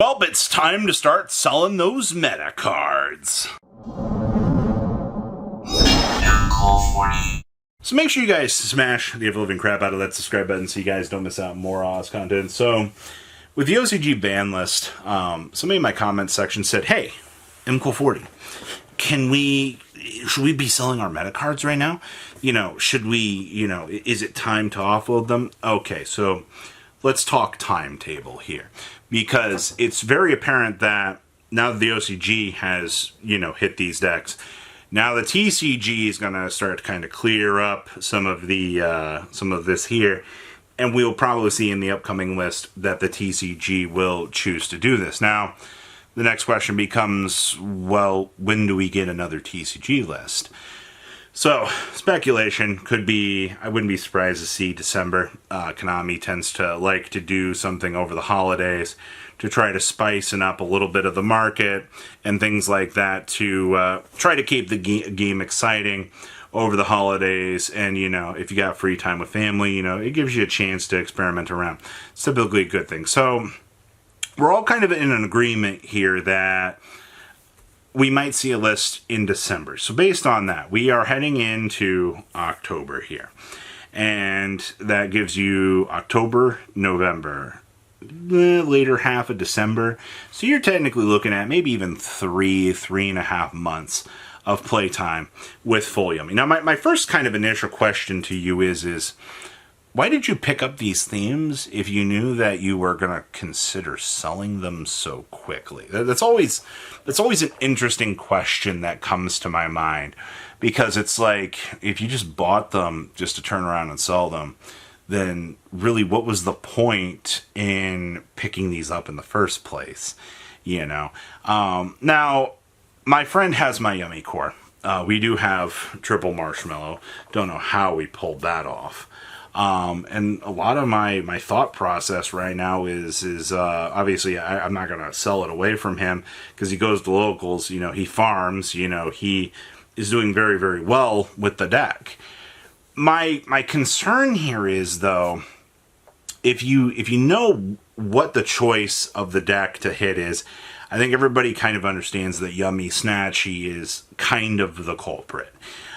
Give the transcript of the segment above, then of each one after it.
Well, it's time to start selling those meta cards. So make sure you guys smash the ever-living crap out of that subscribe button so you guys don't miss out on more Oz content. So, with the OCG ban list, somebody in my comments section said, hey, MCool40, should we be selling our meta cards right now? Should we, is it time to offload them? Okay, so let's talk timetable here. Because it's very apparent that now that the OCG has, hit these decks, now the TCG is going to start to kind of clear up some of this here, and we'll probably see in the upcoming list that the TCG will choose to do this. Now, the next question becomes, well, when do we get another TCG list? So, speculation could be, I wouldn't be surprised to see December. Konami tends to like to do something over the holidays to try to spicing up a little bit of the market and things like that to try to keep the game exciting over the holidays. And, if you got free time with family, it gives you a chance to experiment around. It's typically a good thing. So, we're all kind of in an agreement here that we might see a list in December. So based on that, we are heading into October here. And that gives you October, November, later half of December. So you're technically looking at maybe even 3.5 months of playtime with Full Yummy. Now, my first kind of initial question to you is why did you pick up these themes if you knew that you were going to consider selling them so quickly? That's always an interesting question that comes to my mind, because it's like, if you just bought them just to turn around and sell them, then really what was the point in picking these up in the first place? Now, my friend has my Yummy Core. We do have Triple Marshmallow. Don't know how we pulled that off. And a lot of my thought process right now is obviously I'm not going to sell it away from him because he goes to locals, he farms, he is doing very, very well with the deck. My concern here is, though, if you know what the choice of the deck to hit is, I think everybody kind of understands that Yummy Snatchy is kind of the culprit.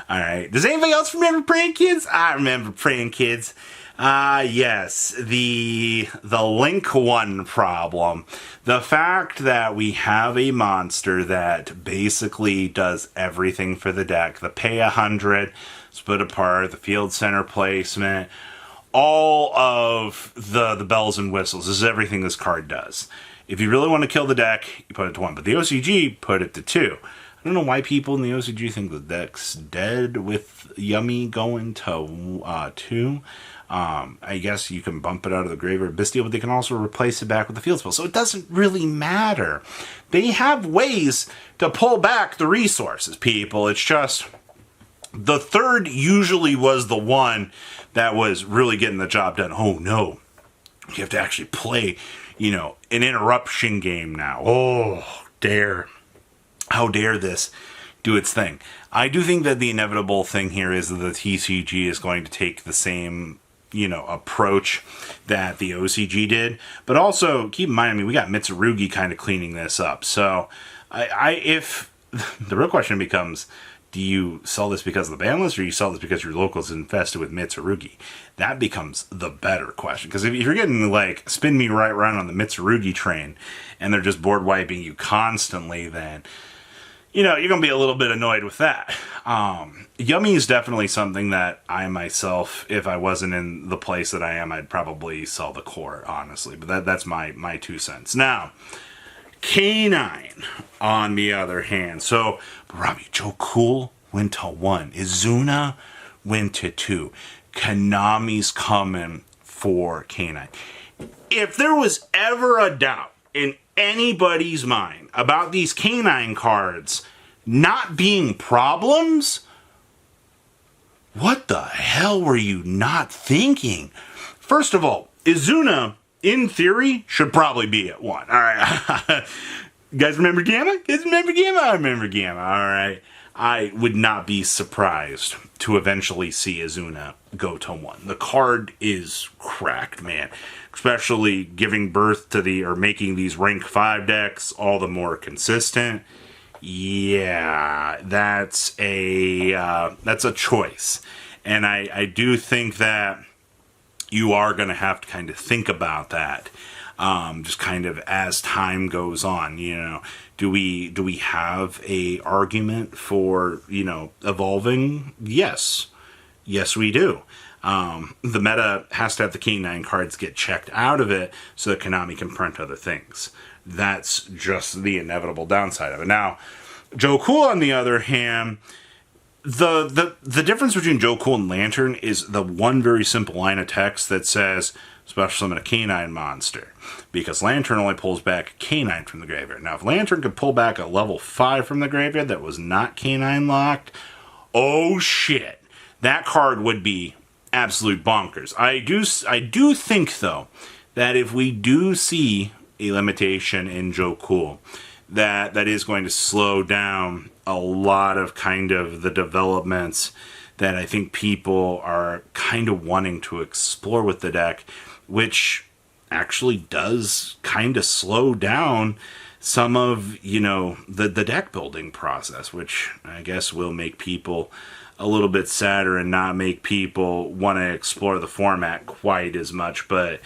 Alright, does anybody else remember Praying Kids? I remember Praying Kids. Yes, the Link 1 problem. The fact that we have a monster that basically does everything for the deck. The pay 100, split apart, the field center placement, all of the bells and whistles. This is everything this card does. If you really want to kill the deck, you put it to 1. But the OCG put it to 2. I don't know why people in the OCG think the deck's dead with Yummy going to 2. I guess you can bump it out of the grave or Bestial, but they can also replace it back with the field spell. So it doesn't really matter. They have ways to pull back the resources, people. It's just the third usually was the one that was really getting the job done. Oh no, you have to actually play, an interruption game now. Oh, dare. How dare this do its thing? I do think that the inevitable thing here is that the TCG is going to take the same, approach that the OCG did. But also, keep in mind, we got Mitsurugi kind of cleaning this up. So, if the real question becomes, do you sell this because of the ban list, or you sell this because your local's infested with Mitsurugi? That becomes the better question. Because if you're getting, spin me right around on the Mitsurugi train, and they're just board wiping you constantly, then you're going to be a little bit annoyed with that. Yummy is definitely something that I myself, if I wasn't in the place that I am, I'd probably sell the core, honestly. But that's my 2 cents. Now, K9, on the other hand. So, Robbie, Joe Cool went to 1. Izuna went to 2. Konami's coming for K9. If there was ever a doubt in anybody's mind about these K9 cards not being problems, what the hell were you not thinking? First of all, Izuna, in theory, should probably be at 1. All right. You guys remember Gamma? I remember Gamma. All right. I would not be surprised to eventually see Azuna go to 1. The card is cracked, man. Especially giving birth to or making these rank 5 decks all the more consistent. Yeah, that's a choice. And I do think that you are going to have to kind of think about that. Just kind of as time goes on, do we have a argument for, evolving? Yes, we do. The meta has to have the K9 cards get checked out of it so that Konami can print other things. That's just the inevitable downside of it. Now, Joe Cool, on the other hand, the difference between Joe Cool and Lantern is the one very simple line of text that says special summon a K9 monster, because Lantern only pulls back K9 from the graveyard. Now, if Lantern could pull back a level 5 from the graveyard that was not K9 locked, oh shit, that card would be absolute bonkers. I do think, though, that if we do see a limitation in Joe Cool, that is going to slow down a lot of kind of the developments that I think people are kind of wanting to explore with the deck, which actually does kind of slow down some of, the deck building process, which I guess will make people a little bit sadder and not make people want to explore the format quite as much. But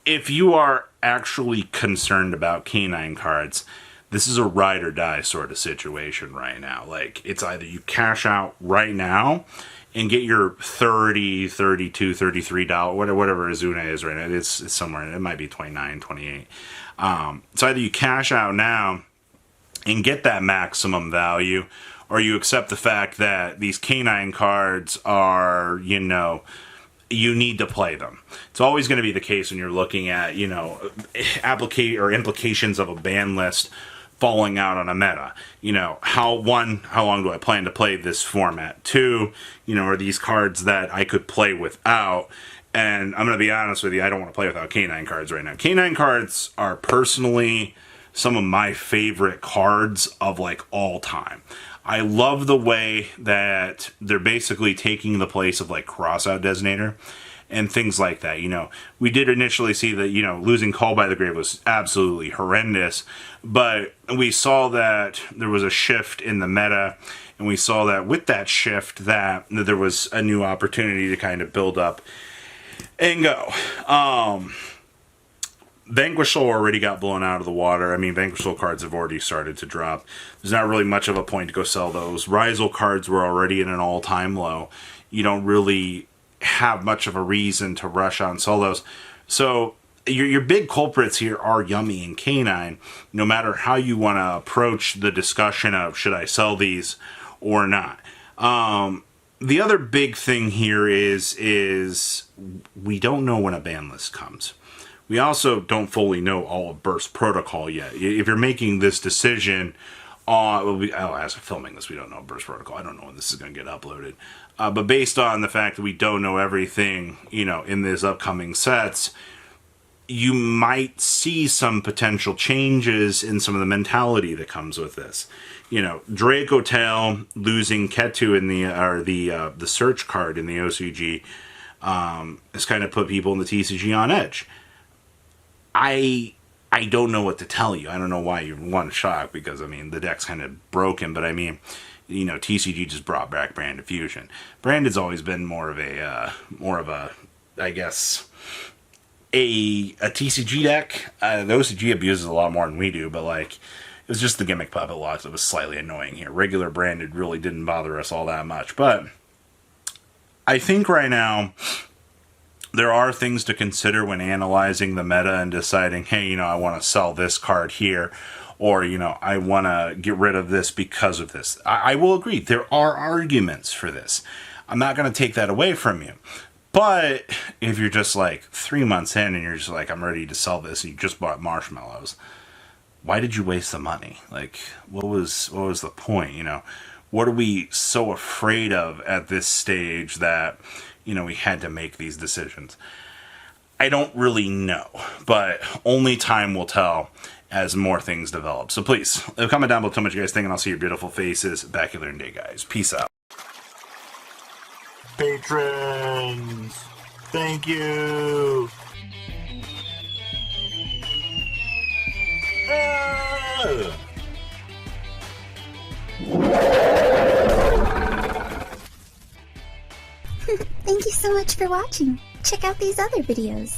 if you are actually concerned about K9 cards, this is a ride or die sort of situation right now. Like, it's either you cash out right now and get your $30, $32, $33, whatever Azuna is right now. It's somewhere, it might be 29, 28. So either you cash out now and get that maximum value, or you accept the fact that these K9 cards are, you need to play them. It's always going to be the case when you're looking at, implications of a ban list falling out on a meta. How long do I plan to play this format? 2, are these cards that I could play without? And I'm going to be honest with you, I don't want to play without K9 cards right now. K9 cards are personally some of my favorite cards of all time. I love the way that they're basically taking the place of Crossout Designator and things like that. We did initially see that, losing Call by the Grave was absolutely horrendous, but we saw that there was a shift in the meta, and we saw that with that shift that there was a new opportunity to kind of build up and go. Vanquish Soul already got blown out of the water. I mean, Vanquish Soul cards have already started to drop. There's not really much of a point to go sell those. Rizal cards were already in an all-time low. You don't really have much of a reason to rush on sell those. So your big culprits here are Yummy and K9, no matter how you want to approach the discussion of should I sell these or not. The other big thing here is we don't know when a ban list comes. We also don't fully know all of Burst Protocol yet. If you're making this decision as of filming this, we don't know Burst Protocol. I don't know when this is going to get uploaded. But based on the fact that we don't know everything, in these upcoming sets, you might see some potential changes in some of the mentality that comes with this. Draco Tail losing Ketu in the search card in the OCG has kind of put people in the TCG on edge. I don't know what to tell you. I don't know why you want to shock, because the deck's kind of broken, but TCG just brought back Branded Fusion. Branded's always been more of a I guess a TCG deck. The OCG abuses a lot more than we do, but it was just the gimmick puppet locks that was slightly annoying here. Regular Branded really didn't bother us all that much, but I think right now there are things to consider when analyzing the meta and deciding, hey, I want to sell this card here, or, I want to get rid of this because of this. I will agree, there are arguments for this. I'm not going to take that away from you. But if you're just 3 months in and you're just I'm ready to sell this, and you just bought marshmallows, why did you waste the money? What was the point? What are we so afraid of at this stage that we had to make these decisions? I don't really know, but only time will tell as more things develop. So please, comment down below, tell me what you guys think, and I'll see your beautiful faces back here in a day, guys. Peace out. Patrons, thank you. Thank you so much for watching. Check out these other videos.